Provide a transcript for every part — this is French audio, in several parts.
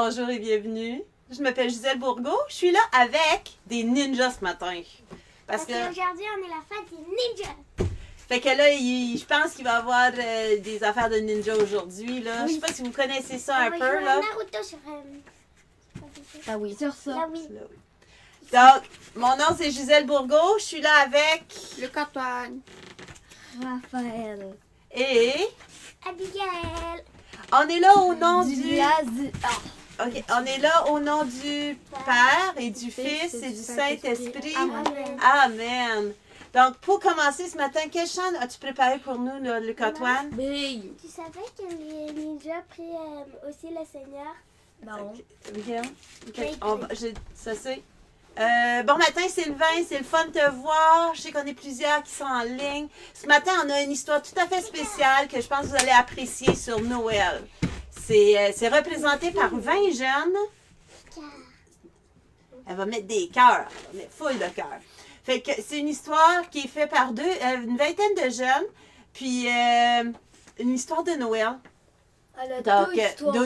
bonjour et bienvenue. Je m'appelle Gisèle Bourgault. Je suis là avec des ninjas ce matin. Parce qu'aujourd'hui, on est la fête des ninjas. Fait que là, je pense qu'il va y avoir des affaires de ninja aujourd'hui. Là. Oui. Je sais pas si vous connaissez ça un peu. Jouer Là. Naruto sur... Ah oui, sur ça. Là, oui. Donc, mon nom c'est Gisèle Bourgault. Je suis là avec... Le Antoine. Raphaël. Et... Abigail. On est là au nom du... Ah. OK, on est là au nom du Père et du Fils et du Saint-Esprit. Amen. Amen. Donc, pour commencer ce matin, quel chant as-tu préparé pour nous, là, Luc-Antoine? Big. Tu savais que les ninjas prient aussi le Seigneur? Non. Miguel? OK, Oui. ça c'est. Bon matin, Sylvain, c'est le fun de te voir. Je sais qu'on est plusieurs qui sont en ligne. Ce matin, on a une histoire tout à fait spéciale que je pense que vous allez apprécier sur Noël. C'est représenté par 20 jeunes. Elle va mettre des cœurs. Elle va mettre full de cœurs. Fait que c'est une histoire qui est faite par une vingtaine de jeunes. Puis une histoire de Noël. Donc,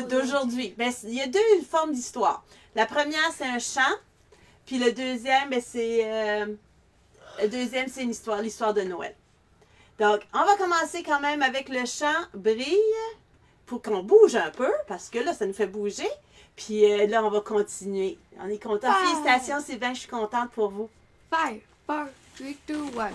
d'aujourd'hui. Ben, il y a deux formes d'histoire. La première, c'est un chant. Puis le deuxième, ben, c'est l'histoire de Noël. Donc, on va commencer quand même avec le chant Brille pour qu'on bouge un peu, parce que là, ça nous fait bouger. Puis là, on va continuer. On est content. Ah. Félicitations, Sylvain, je suis contente pour vous. 5, 4, 3, 2, 1.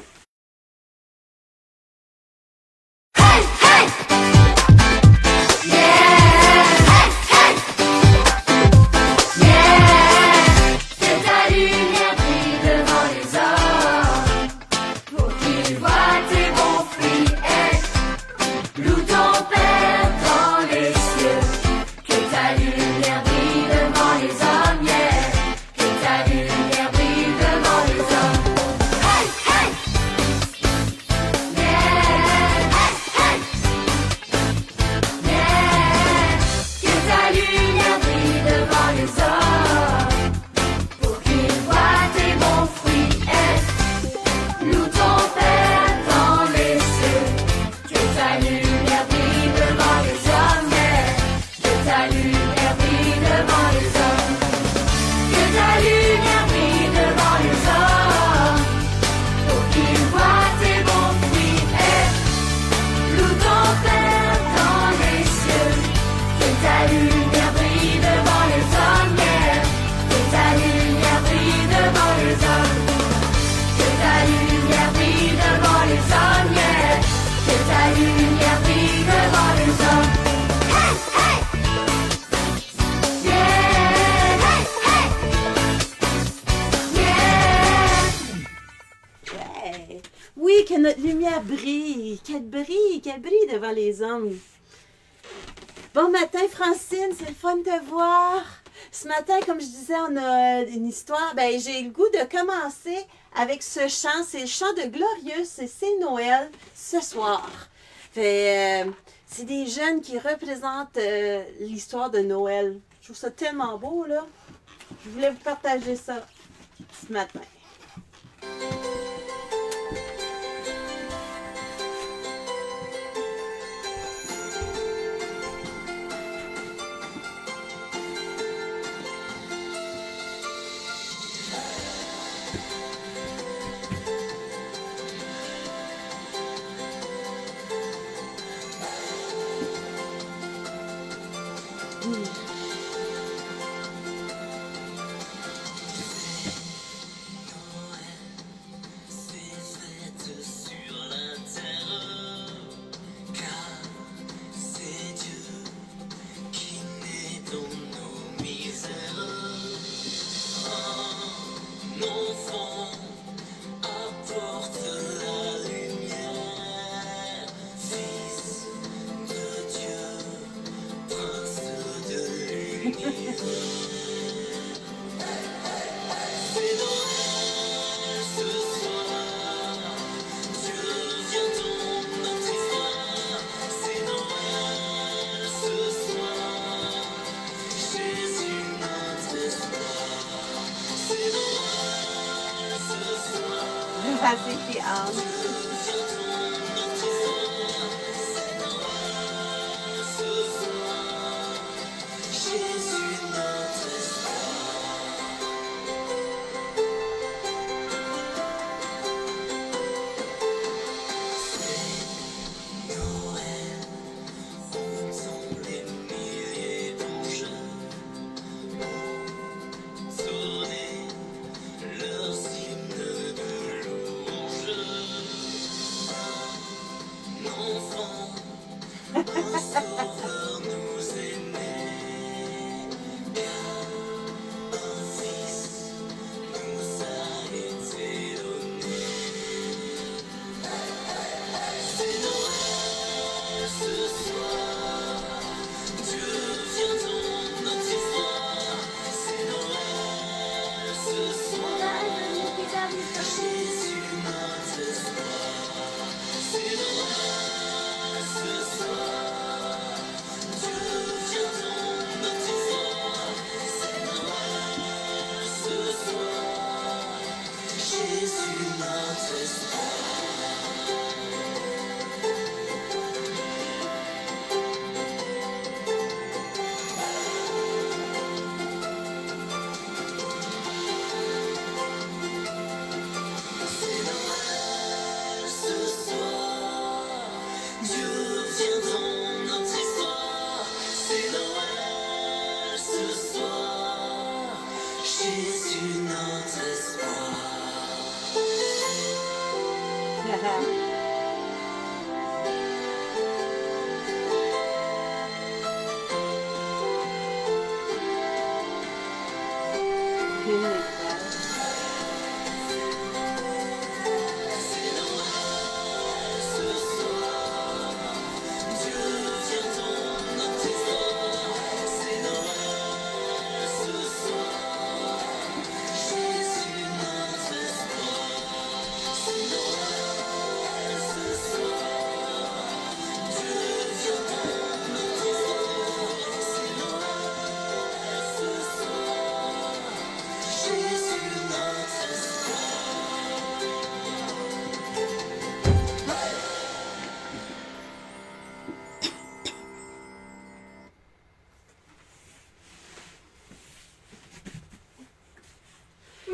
Oui, que notre lumière brille. Qu'elle brille devant les hommes. Bon matin, Francine, c'est le fun de te voir. Ce matin, comme je disais, on a une histoire. Ben, j'ai le goût de commencer avec ce chant. C'est le chant de Glorious et c'est Noël ce soir. C'est des jeunes qui représentent l'histoire de Noël. Je trouve ça tellement beau, là. Je voulais vous partager ça ce matin. That's the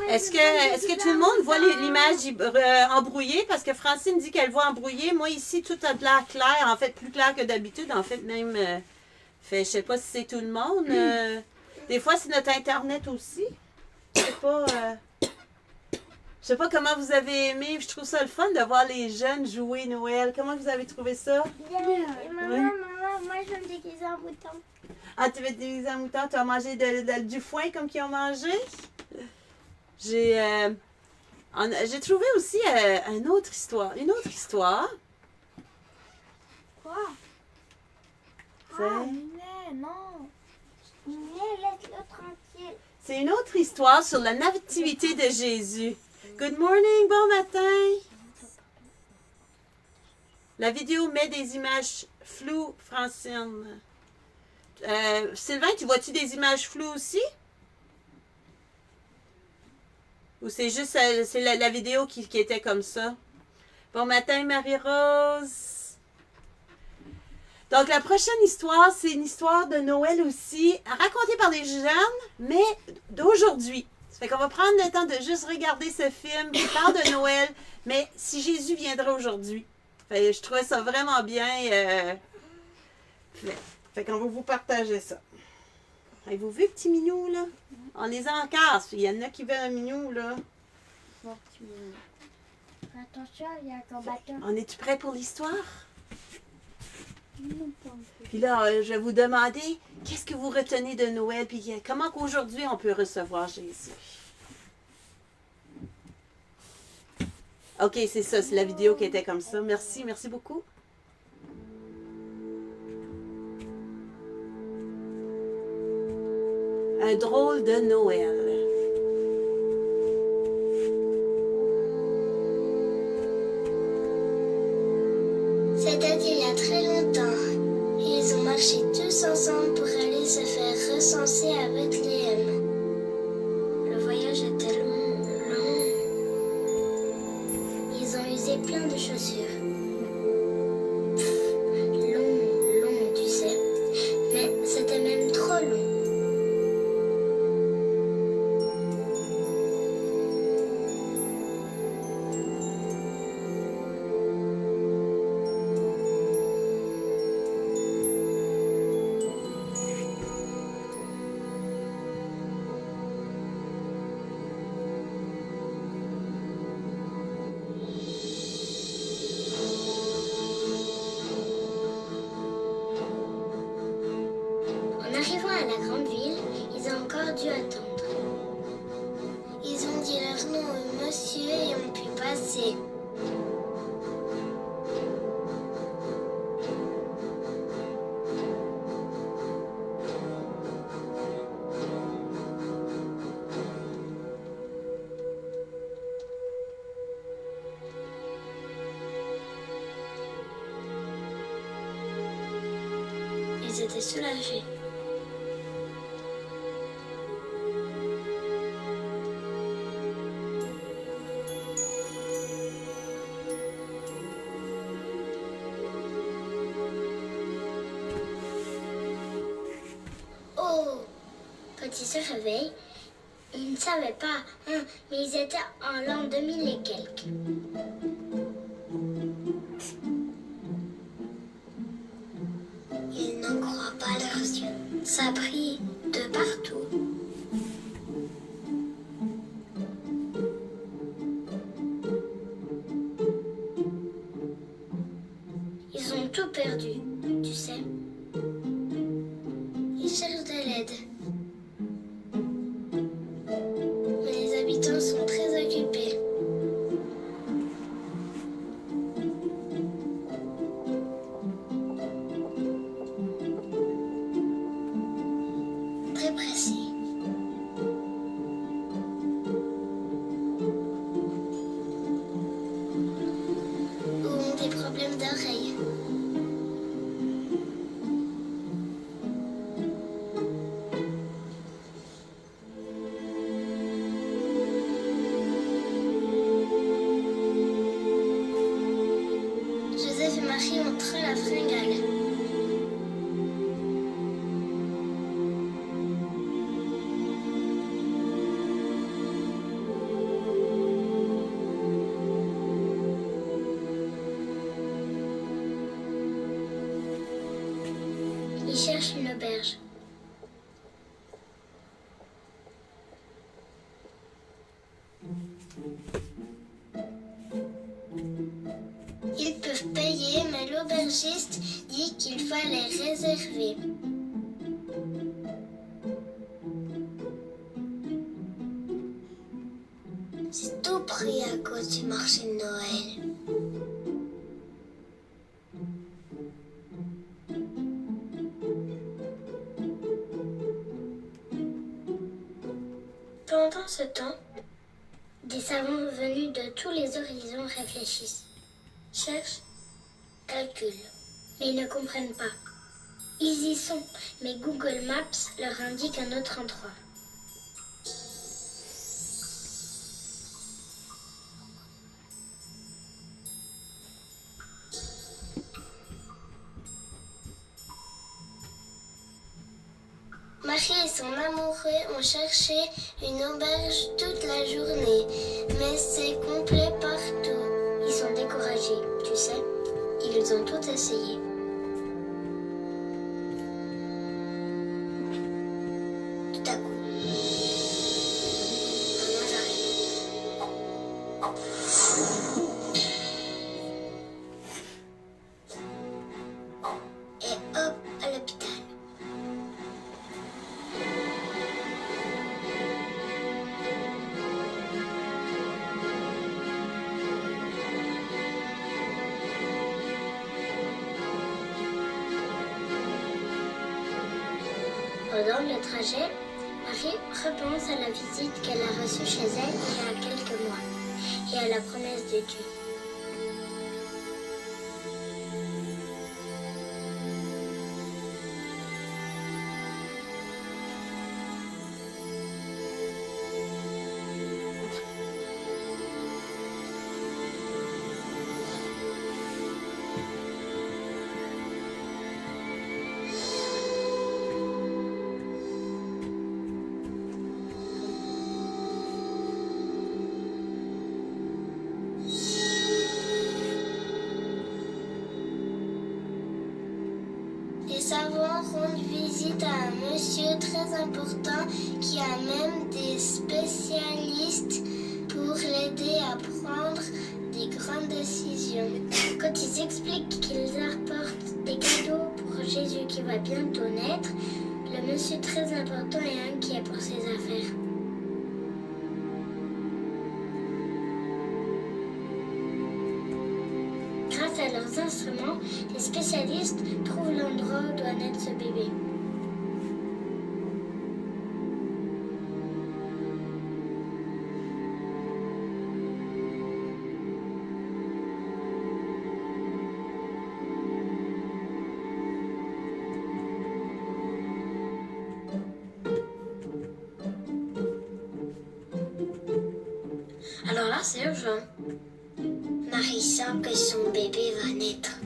Est-ce que tout le monde voit l'image embrouillée? Parce que Francine dit qu'elle voit embrouillée. Moi, ici, tout a de l'air clair. En fait, plus clair que d'habitude. En fait, même, je sais pas si c'est tout le monde. Des fois, c'est notre Internet aussi. Je sais pas comment vous avez aimé. Je trouve ça le fun de voir les jeunes jouer Noël. Comment vous avez trouvé ça? Maman, moi, je vais me déguiser en mouton. Ah, tu veux te déguiser en mouton? Tu as mangé du foin comme qu'ils ont mangé? J'ai trouvé aussi une autre histoire. Quoi? C'est Non. Laisse-le tranquille. c'est une autre histoire sur la nativité de Jésus. Good morning, bon matin. La vidéo met des images floues, Francine. Sylvain, tu vois-tu des images floues aussi? Ou c'est juste c'est la vidéo qui était comme ça? Bon matin, Marie-Rose. Donc, la prochaine histoire, c'est une histoire de Noël aussi, racontée par les jeunes, mais d'aujourd'hui. Ça fait qu'on va prendre le temps de juste regarder ce film qui parle de Noël, mais si Jésus viendrait aujourd'hui. Je trouvais ça vraiment bien. Fait qu'on va vous partager ça. Avez-vous vu le petit minou, là? On les encasse. Il y en a qui veulent un minou, là. Attention, il y a un combattant. On est-tu prêt pour l'histoire? Puis là, je vais vous demander, qu'est-ce que vous retenez de Noël? Puis comment qu'aujourd'hui, on peut recevoir Jésus? OK, c'est ça. C'est la vidéo qui était comme ça. Merci beaucoup. Un drôle de Noël. C'était il y a très longtemps. Ils ont marché tous ensemble pour aller se faire recenser à Bethléem. Le voyage était long. Ils ont usé plein de chaussures. Long, tu sais. Mais c'était même trop long. En arrivant à la grande ville, ils ont encore dû attendre. Ils ont dit leur nom au monsieur et ont pu passer. Ils étaient soulagés. ils se réveillent, ils ne savaient pas, hein, mais ils étaient en l'an 2000 et quelques. Ils n'en croient pas leurs yeux. Ça brille de partout. Ils ont tout perdu, tu sais. Ils cherchent de l'aide. Mais les habitants sont très occupés. Très pressés. Ou ont des problèmes d'oreilles. Joseph et Marie ont très la fringale. Ils cherchent une auberge. Ils peuvent payer, mais l'aubergiste dit qu'il fallait réserver. C'est tout pris à cause du marché de Noël. Pendant ce temps, des savants venus de tous les horizons réfléchissent, cherchent, calculent, mais ils ne comprennent pas. Ils y sont, mais Google Maps leur indique un autre endroit. Marie et son amoureux ont cherché une auberge toute la journée, mais c'est complet partout. Ils sont découragés, tu sais. Ils ont tout essayé. Tout à coup, maman j'arrive. Et hop, à l'hôpital. Pendant le trajet, Marie repense à la visite qu'elle a reçue chez elle il y a quelques mois et à la promesse de Dieu. Les savants rendent visite à un monsieur très important qui a même des spécialistes pour l'aider à prendre des grandes décisions. Quand ils expliquent qu'ils apportent des cadeaux pour Jésus qui va bientôt naître, le monsieur très important est inquiet pour ses affaires. Grâce à leurs instruments, les spécialistes trouvent l'endroit où doit naître ce bébé. Alors là, c'est urgent. Marie sent que son bébé va naître.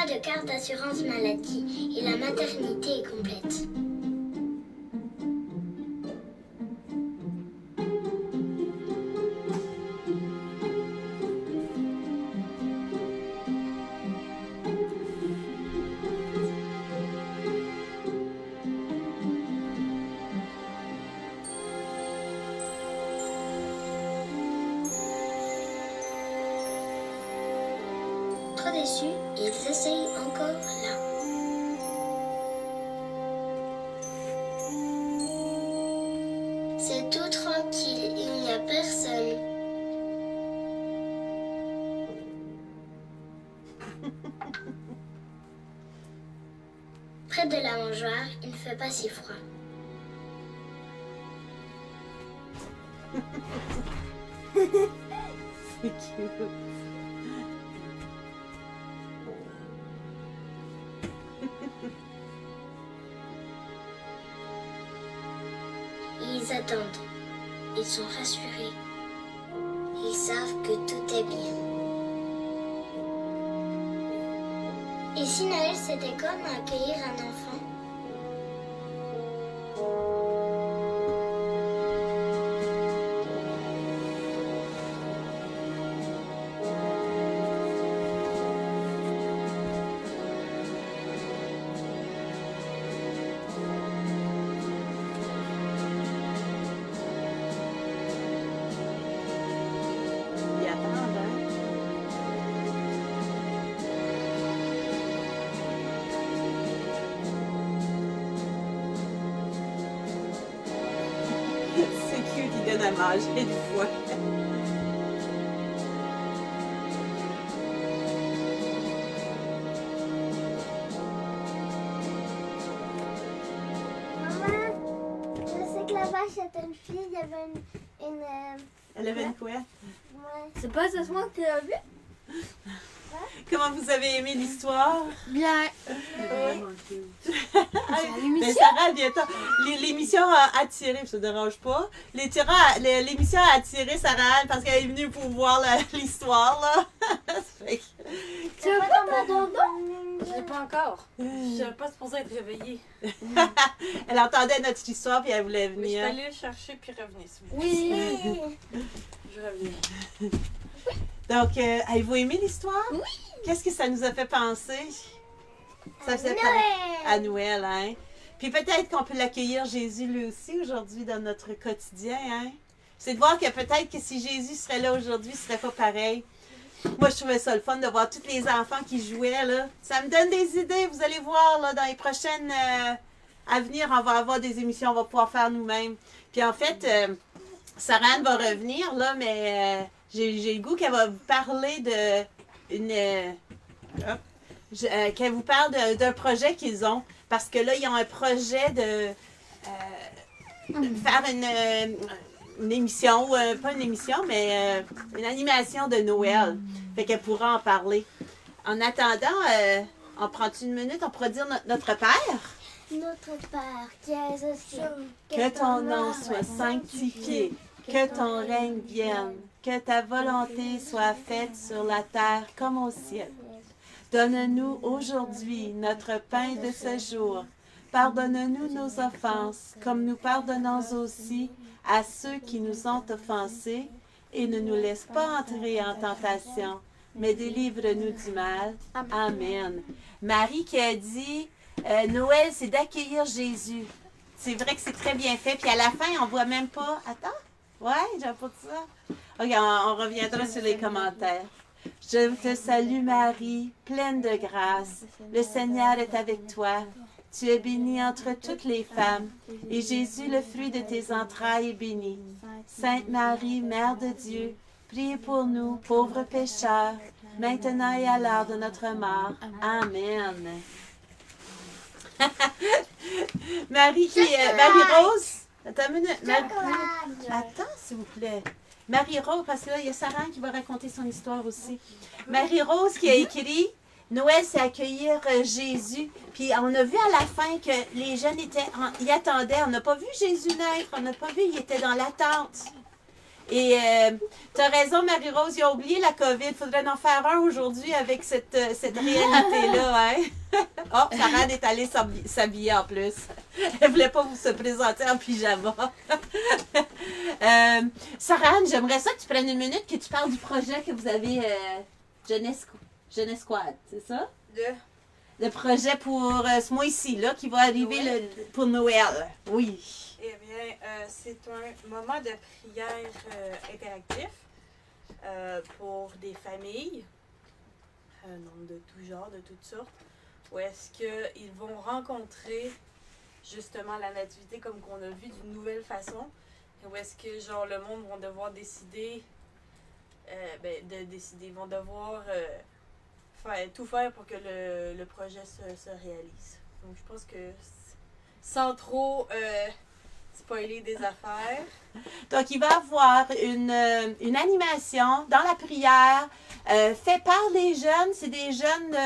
de carte d'assurance maladie et la maternité est complète. Trop déçus, ils essayent encore là. C'est tout tranquille, il n'y a personne. Près de la mangeoire, il ne fait pas si froid. C'est cute. Ils attendent. Ils sont rassurés. Ils savent que tout est bien. Et si Noël c'était comme accueillir un enfant? Ils attendent, hein? C'est cute, il donne à manger une fois. Maman, je sais que là-bas c'était une fille, il y avait une Elle avait une couette. ouais. C'est pas ce soir que tu l'as vu? Comment vous avez aimé l'histoire? Bien. Mais Sarah, bientôt. L'émission a attiré, ça ne dérange pas. L'émission a attiré Sarah parce qu'elle est venue pour voir l'histoire, là. Ça fait que- Tu veux pas dans mon dos? Je l'ai pas encore. Je suis pas supposée être réveillée. Elle entendait notre histoire puis elle voulait Mais je venir. vais aller le chercher puis revenir. s'il vous plaît. Oui. Je reviens. Donc, avez-vous aimé l'histoire? Oui. Qu'est-ce que ça nous a fait penser? Ça faisait Noël! à Noël, hein? Puis peut-être qu'on peut l'accueillir Jésus lui aussi aujourd'hui dans notre quotidien, hein? C'est de voir que peut-être que si Jésus serait là aujourd'hui, ce serait pas pareil. Moi, je trouvais ça le fun de voir tous les enfants qui jouaient, là. Ça me donne des idées. Vous allez voir, là, dans les prochaines à venir, on va avoir des émissions, on va pouvoir faire nous-mêmes. Puis en fait, Sarah-Anne va revenir, là, mais j'ai le goût qu'elle va vous parler de qu'elle vous parle d'un projet qu'ils ont. Parce que là, ils ont un projet de faire une émission, pas une émission, mais une animation de Noël. Fait qu'elle pourra en parler. En attendant, on prend une minute, on pourra dire notre Père. Notre Père qui es aux cieux, Que ton nom soit sanctifié, que ton règne vienne, que ta volonté soit faite sur la terre comme au ciel. Donne-nous aujourd'hui notre pain de ce jour. Pardonne-nous nos offenses, comme nous pardonnons aussi à ceux qui nous ont offensés, et ne nous laisse pas entrer en tentation, mais délivre-nous du mal. Amen. Marie qui a dit, Noël, c'est d'accueillir Jésus. C'est vrai que c'est très bien fait. Puis à la fin, on voit même pas. Attends. Ouais, j'ai pas dit ça. OK, on reviendra sur les commentaires. Je te salue Marie, pleine de grâce. Le Seigneur est avec toi. Tu es bénie entre toutes les femmes, et Jésus, le fruit de tes entrailles, est béni. Sainte Marie, Mère de Dieu, priez pour nous, pauvres pécheurs, maintenant et à l'heure de notre mort. Amen. Marie-Rose, attends une minute. Attends, s'il vous plaît. Marie-Rose, parce que là, il y a Sarah qui va raconter son histoire aussi. Marie-Rose qui a écrit Noël, c'est accueillir Jésus. Puis on a vu à la fin que les jeunes y attendaient. On n'a pas vu Jésus naître, on n'a pas vu, il était dans l'attente. Et tu as raison, Marie-Rose, ils ont oublié la COVID. Il faudrait en faire un aujourd'hui avec cette réalité-là. Hein? Oh, Sarah est allée s'habiller en plus. Elle voulait pas vous se présenter en pyjama. Sarah, j'aimerais ça que tu prennes une minute, que tu parles du projet que vous avez Jeunesse Squad, c'est ça? Le projet pour ce mois-ci, là, qui va arriver pour Noël. Oui. Eh bien, c'est un moment de prière interactif pour des familles, donc de tout genre, de toutes sortes, où est-ce qu'ils vont rencontrer justement la nativité comme qu'on a vu d'une nouvelle façon, et où est-ce que genre le monde vont devoir décider, ils vont devoir tout faire pour que le projet se réalise. Donc je pense que sans trop spoiler des affaires. Donc, il va y avoir une animation dans la prière fait par des jeunes. C'est des jeunes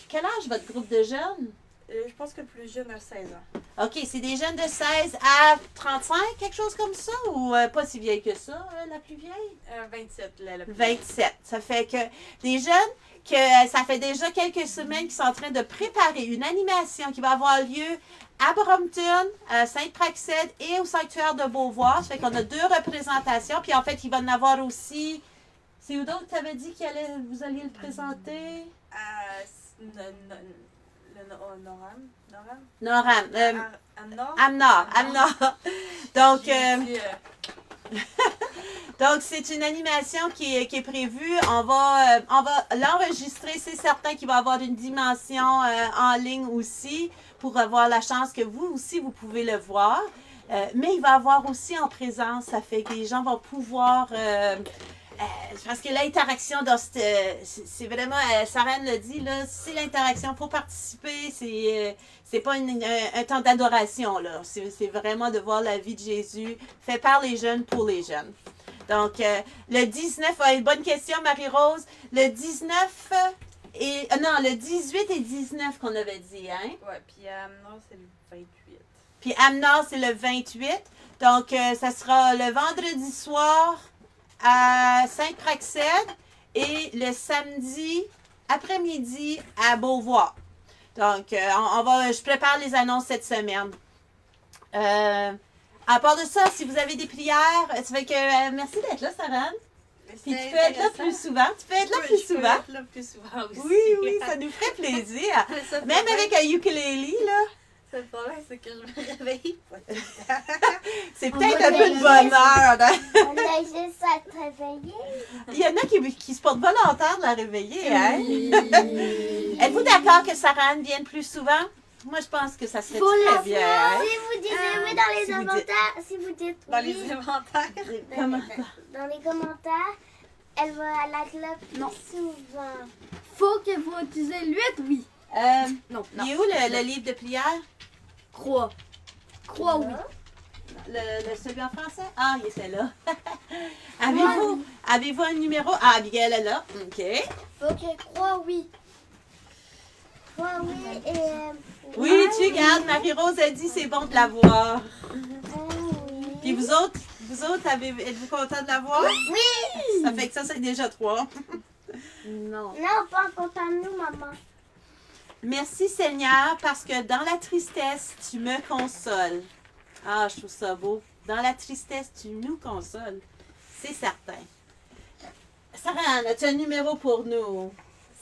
quel âge votre groupe de jeunes? Je pense que le plus jeune a 16 ans. OK, c'est des jeunes de 16 à 35, quelque chose comme ça? Ou pas si vieille que ça, la plus vieille? 27, la plus 27. Ça fait que des jeunes que ça fait déjà quelques semaines qu'ils sont en train de préparer une animation qui va avoir lieu à Brompton, à Sainte-Praxède et au sanctuaire de Beauvoir. Ça fait qu'on a 2 représentations. Puis en fait, il va en avoir aussi... C'est où d'autres que tu avais dit vous alliez le présenter? Noram. Amnor. Donc, donc, c'est une animation qui est prévue. On va l'enregistrer. C'est certain qu'il va y avoir une dimension en ligne aussi pour avoir la chance que vous aussi, vous pouvez le voir. Mais il va y avoir aussi en présence. Ça fait que les gens vont pouvoir... parce que l'interaction, c'est vraiment, Sarah l'a dit, là, c'est l'interaction, il faut participer, c'est pas un temps d'adoration, là. C'est vraiment de voir la vie de Jésus fait par les jeunes pour les jeunes. Donc, le 19, bonne question, Marie-Rose. Le 19 le 18 et 19 qu'on avait dit, hein? Ouais, puis Amnor, c'est le 28. Puis Amnor, c'est le 28. Donc, ça sera le vendredi soir à Sainte-Praxède et le samedi après-midi à Beauvoir. Donc, je prépare les annonces cette semaine. À part de ça, si vous avez des prières, ça fait que merci d'être là, Sarah. Puis tu peux être là plus souvent. Tu peux être là plus souvent. Je peux être là plus souvent aussi. Oui, ça nous ferait plaisir. Même avec un ukulélé, là. Le problème, c'est que je me réveille pas tout le temps. C'est peut-être un peu de bonheur. Hein? On a juste à te réveiller. Il y en a qui se portent volontaire de la réveiller. Hein? Êtes-vous d'accord que Sarah Anne vienne plus souvent? Moi, je pense que ça serait très bien. Hein? Si vous dites oui dans les commentaires, si vous dites Dans oui, les inventaires. dans les commentaires, elle va être là plus souvent. Faut que vous utilisez l'huître, oui. Non. Il est où le livre de prière? Croix, oui. Celui en français? Ah, il était là. Avez-vous un numéro? Ah, Abigail est là. OK. Faut que croix, oui. Croix, oui, et... Oui, tu regardes, Marie-Rose a dit c'est bon de la voir. oui. Puis vous autres, êtes-vous contents de la voir? Oui! Ça fait que ça, c'est déjà 3. Non. Non, pas en comptant de nous, maman. Merci Seigneur, parce que dans la tristesse, tu me consoles. Ah, je trouve ça beau. Dans la tristesse, tu nous consoles. C'est certain. Sarah, as-tu un numéro pour nous?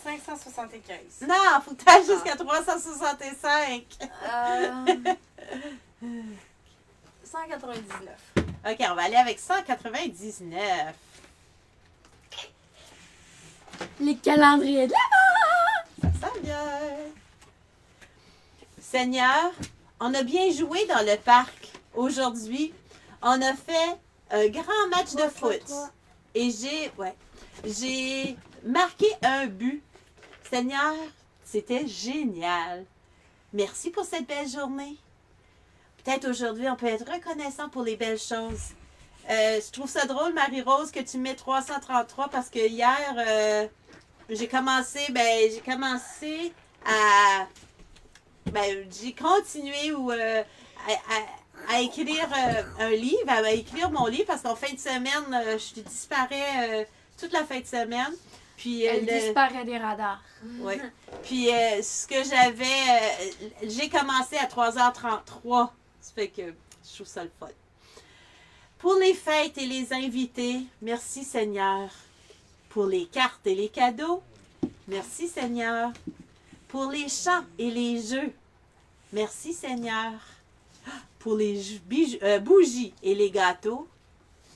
575. Non, faut que tu ailles jusqu'à 365. 199. OK, on va aller avec 199. Les calendriers de l'Avent! Ça sent bien. Seigneur, on a bien joué dans le parc aujourd'hui. On a fait un grand match de foot. Et j'ai marqué un but. Seigneur, c'était génial. Merci pour cette belle journée. Peut-être aujourd'hui, on peut être reconnaissant pour les belles choses. Je trouve ça drôle, Marie-Rose, que tu mets 333 parce que hier, j'ai continué à à écrire un livre, à écrire mon livre, parce qu'en fin de semaine, je disparais toute la fin de semaine. Puis, Elle disparaît des radars. ouais. Puis ce que j'avais, j'ai commencé à 3h33. Ça fait que je trouve ça le fun. Pour les fêtes et les invités, merci Seigneur. Pour les cartes et les cadeaux, merci Seigneur. Pour les chants et les jeux, merci Seigneur. Pour les bougies et les gâteaux,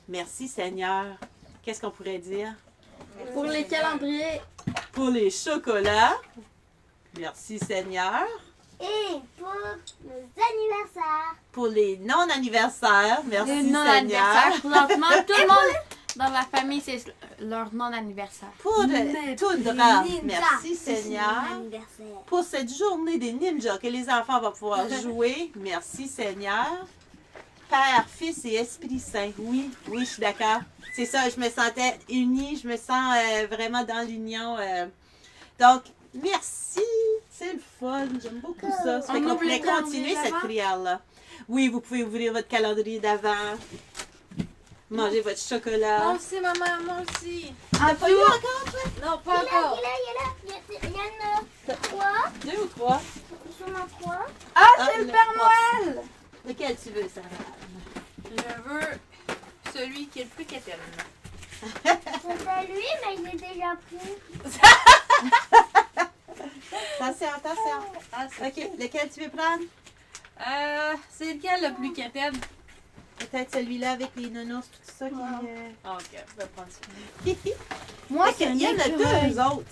merci Seigneur. Qu'est-ce qu'on pourrait dire? Pour les calendriers. Pour les chocolats, merci Seigneur. Et pour les anniversaires. Pour les non-anniversaires, merci Les Seigneur. non-anniversaires. Présentement, tout le monde dans la famille, c'est leur non-anniversaire. Pour Mais tout les drap, ninjas, merci c'est Seigneur. son anniversaire. Pour cette journée des ninjas que les enfants vont pouvoir jouer, merci Seigneur. Père, Fils et Esprit Saint, oui, je suis d'accord. C'est ça, je me sentais unie, je me sens vraiment dans l'union. Donc, merci, c'est le fun, j'aime beaucoup ça. Ça fait On qu'on ouvre le pourrait continuer calendrier cette d'Avent? prière-là. Oui, vous pouvez ouvrir votre calendrier d'avant, manger votre Moi chocolat. aussi, maman, moi aussi. T'as pas eu encore, toi? Non, pas encore. Il y en a 3. 2 ou 3? J'en ai 3. Ah, Ah, c'est le le Père trois. Noël! Lequel tu veux, Sarah? Je veux celui qui est le plus quétaine. C'était lui, mais il est déjà pris. Attention. Ah, OK, lequel tu veux prendre? c'est lequel le plus quétaine? Peut-être celui-là avec les nounours, tout ça. Ok, je vais prendre celui. Moi, Fait c'est qu'il un y en a écureuil. deux autres.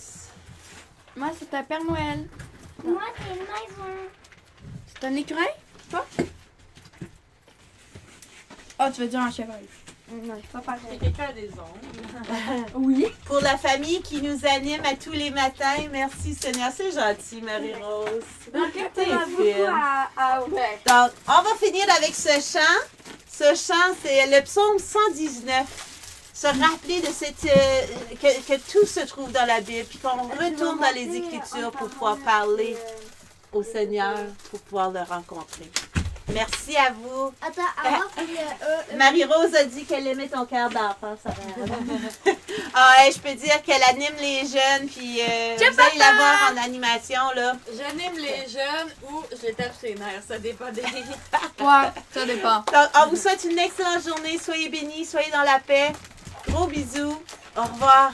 Moi, c'est un Père Noël. Moi, c'est une maison. C'est un écureuil? Toi? Oh, tu veux dire un chevreuil? Non, c'est pas pareil. C'est quelqu'un des ongles. Oui. Pour la famille qui nous anime à tous les matins, merci Seigneur. C'est gentil, Marie-Rose. Donc, T'es t'en as fine. beaucoup à ouvrir. Donc, on va finir avec ce chant. Ce chant, c'est le psaume 119. Se rappeler de cette que tout se trouve dans la Bible, puis qu'on retourne dans les Écritures pour pouvoir parler au Seigneur, pour pouvoir le rencontrer. Merci à vous. Attends, avant que Marie-Rose a dit qu'elle aimait ton cœur d'enfant, ça Ah, hey, je peux dire qu'elle anime les jeunes, puis vous allez la voir en animation, là. J'anime les jeunes ou je les tape ses nerfs. Ça dépend des. Ouais, ça dépend. Donc, on vous souhaite une excellente journée. Soyez bénis, soyez dans la paix. Gros bisous. Au revoir.